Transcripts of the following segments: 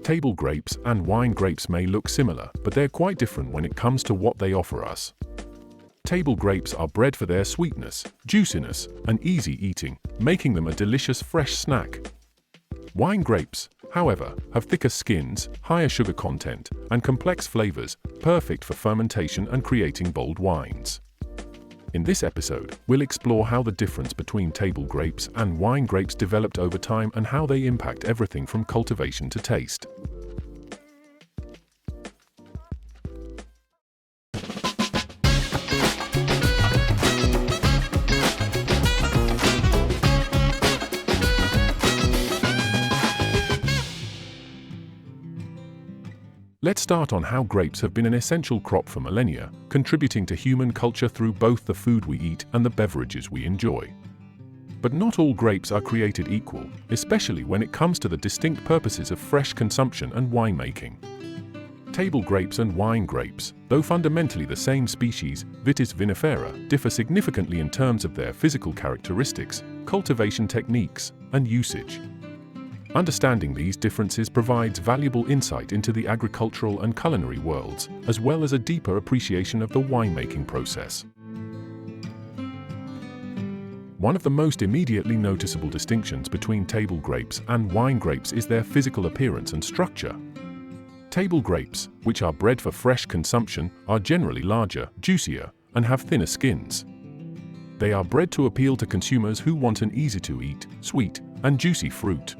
Table grapes and wine grapes may look similar, but they're quite different when it comes to what they offer us. Table grapes are bred for their sweetness, juiciness, and easy eating, making them a delicious fresh snack. Wine grapes, however, have thicker skins, higher sugar content, and complex flavors, perfect for fermentation and creating bold wines. In this episode, we'll explore how the difference between table grapes and wine grapes developed over time and how they impact everything from cultivation to taste. Let's start on how grapes have been an essential crop for millennia, contributing to human culture through both the food we eat and the beverages we enjoy. But not all grapes are created equal, especially when it comes to the distinct purposes of fresh consumption and winemaking. Table grapes and wine grapes, though fundamentally the same species, Vitis vinifera, differ significantly in terms of their physical characteristics, cultivation techniques, and usage. Understanding these differences provides valuable insight into the agricultural and culinary worlds, as well as a deeper appreciation of the winemaking process. One of the most immediately noticeable distinctions between table grapes and wine grapes is their physical appearance and structure. Table grapes, which are bred for fresh consumption, are generally larger, juicier, and have thinner skins. They are bred to appeal to consumers who want an easy-to-eat, sweet, and juicy fruit.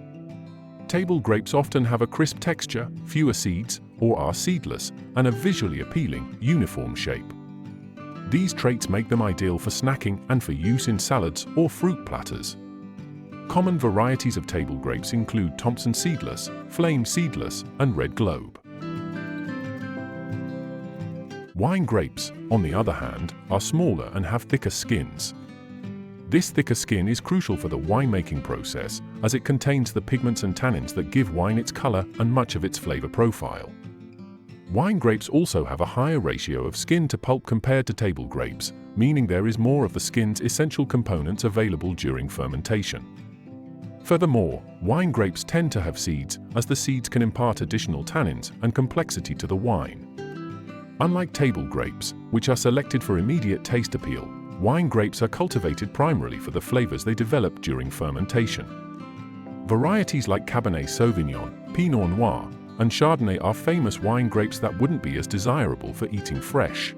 Table grapes often have a crisp texture, fewer seeds, or are seedless, and a visually appealing, uniform shape. These traits make them ideal for snacking and for use in salads or fruit platters. Common varieties of table grapes include Thompson seedless, Flame seedless, and Red Globe. Wine grapes, on the other hand, are smaller and have thicker skins. This thicker skin is crucial for the winemaking process, as it contains the pigments and tannins that give wine its color and much of its flavor profile. Wine grapes also have a higher ratio of skin to pulp compared to table grapes, meaning there is more of the skin's essential components available during fermentation. Furthermore, wine grapes tend to have seeds, as the seeds can impart additional tannins and complexity to the wine. Unlike table grapes, which are selected for immediate taste appeal, wine grapes are cultivated primarily for the flavors they develop during fermentation. Varieties like Cabernet Sauvignon, Pinot Noir, and Chardonnay are famous wine grapes that wouldn't be as desirable for eating fresh.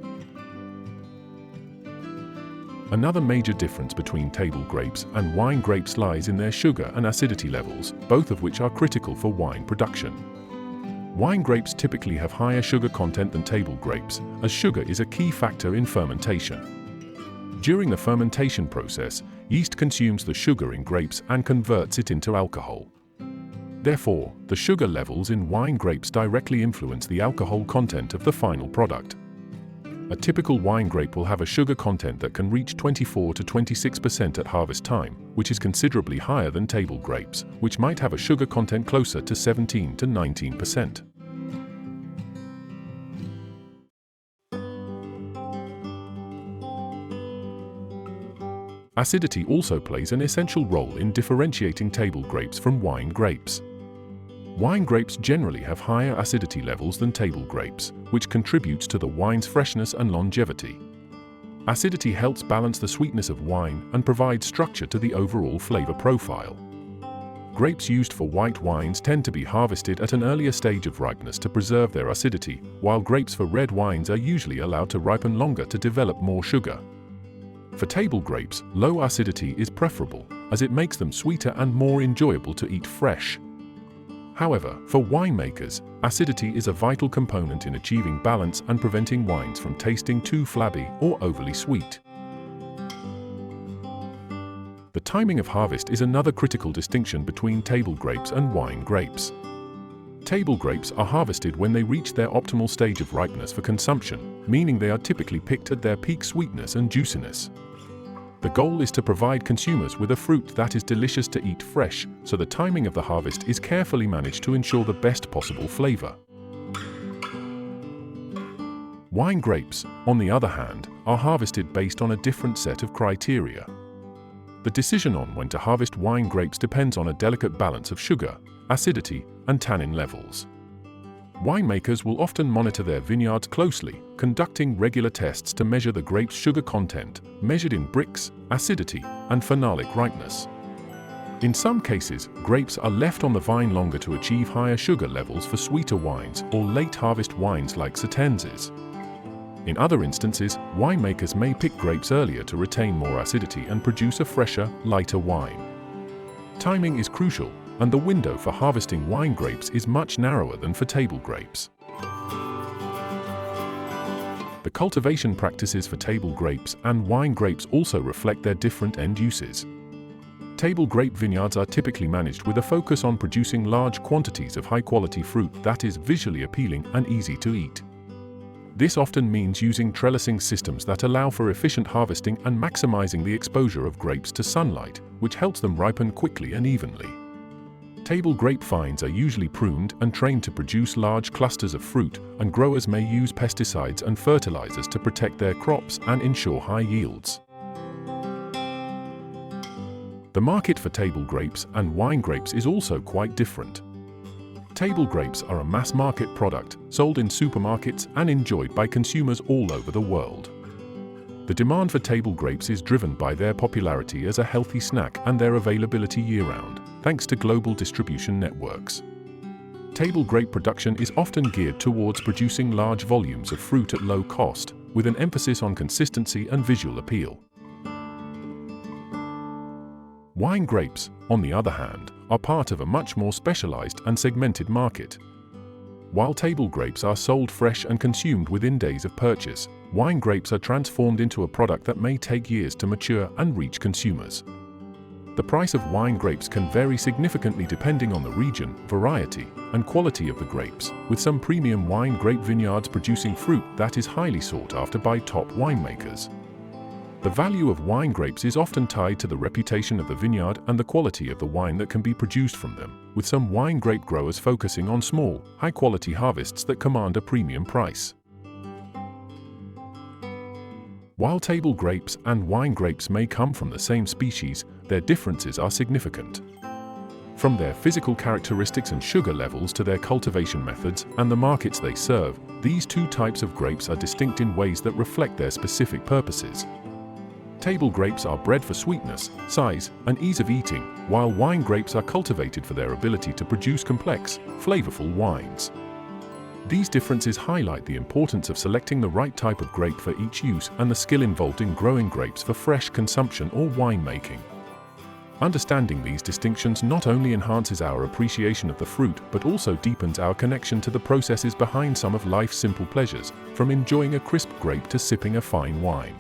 Another major difference between table grapes and wine grapes lies in their sugar and acidity levels, both of which are critical for wine production. Wine grapes typically have higher sugar content than table grapes, as sugar is a key factor in fermentation. During the fermentation process, yeast consumes the sugar in grapes and converts it into alcohol. Therefore, the sugar levels in wine grapes directly influence the alcohol content of the final product. A typical wine grape will have a sugar content that can reach 24 to 26% at harvest time, which is considerably higher than table grapes, which might have a sugar content closer to 17 to 19%. Acidity also plays an essential role in differentiating table grapes from wine grapes. Wine grapes generally have higher acidity levels than table grapes, which contributes to the wine's freshness and longevity. Acidity helps balance the sweetness of wine and provides structure to the overall flavor profile. Grapes used for white wines tend to be harvested at an earlier stage of ripeness to preserve their acidity, while grapes for red wines are usually allowed to ripen longer to develop more sugar. For table grapes, low acidity is preferable, as it makes them sweeter and more enjoyable to eat fresh. However, for winemakers, acidity is a vital component in achieving balance and preventing wines from tasting too flabby or overly sweet. The timing of harvest is another critical distinction between table grapes and wine grapes. Table grapes are harvested when they reach their optimal stage of ripeness for consumption, meaning they are typically picked at their peak sweetness and juiciness. The goal is to provide consumers with a fruit that is delicious to eat fresh, so the timing of the harvest is carefully managed to ensure the best possible flavor. Wine grapes, on the other hand, are harvested based on a different set of criteria. The decision on when to harvest wine grapes depends on a delicate balance of sugar, acidity, and tannin levels. Winemakers will often monitor their vineyards closely, conducting regular tests to measure the grape's sugar content, measured in Brix, acidity, and phenolic ripeness. In some cases, grapes are left on the vine longer to achieve higher sugar levels for sweeter wines or late-harvest wines like Sauternses. In other instances, winemakers may pick grapes earlier to retain more acidity and produce a fresher, lighter wine. Timing is crucial, and the window for harvesting wine grapes is much narrower than for table grapes. The cultivation practices for table grapes and wine grapes also reflect their different end uses. Table grape vineyards are typically managed with a focus on producing large quantities of high-quality fruit that is visually appealing and easy to eat. This often means using trellising systems that allow for efficient harvesting and maximizing the exposure of grapes to sunlight, which helps them ripen quickly and evenly. Table grape vines are usually pruned and trained to produce large clusters of fruit, and growers may use pesticides and fertilizers to protect their crops and ensure high yields. The market for table grapes and wine grapes is also quite different. Table grapes are a mass-market product, sold in supermarkets and enjoyed by consumers all over the world. The demand for table grapes is driven by their popularity as a healthy snack and their availability year-round, thanks to global distribution networks. Table grape production is often geared towards producing large volumes of fruit at low cost, with an emphasis on consistency and visual appeal. Wine grapes, on the other hand, are part of a much more specialized and segmented market. While table grapes are sold fresh and consumed within days of purchase, wine grapes are transformed into a product that may take years to mature and reach consumers. The price of wine grapes can vary significantly depending on the region, variety, and quality of the grapes, with some premium wine grape vineyards producing fruit that is highly sought after by top winemakers. The value of wine grapes is often tied to the reputation of the vineyard and the quality of the wine that can be produced from them, with some wine grape growers focusing on small, high-quality harvests that command a premium price. While table grapes and wine grapes may come from the same species, their differences are significant. From their physical characteristics and sugar levels to their cultivation methods and the markets they serve, these two types of grapes are distinct in ways that reflect their specific purposes. Table grapes are bred for sweetness, size, and ease of eating, while wine grapes are cultivated for their ability to produce complex, flavorful wines. These differences highlight the importance of selecting the right type of grape for each use and the skill involved in growing grapes for fresh consumption or winemaking. Understanding these distinctions not only enhances our appreciation of the fruit, but also deepens our connection to the processes behind some of life's simple pleasures, from enjoying a crisp grape to sipping a fine wine.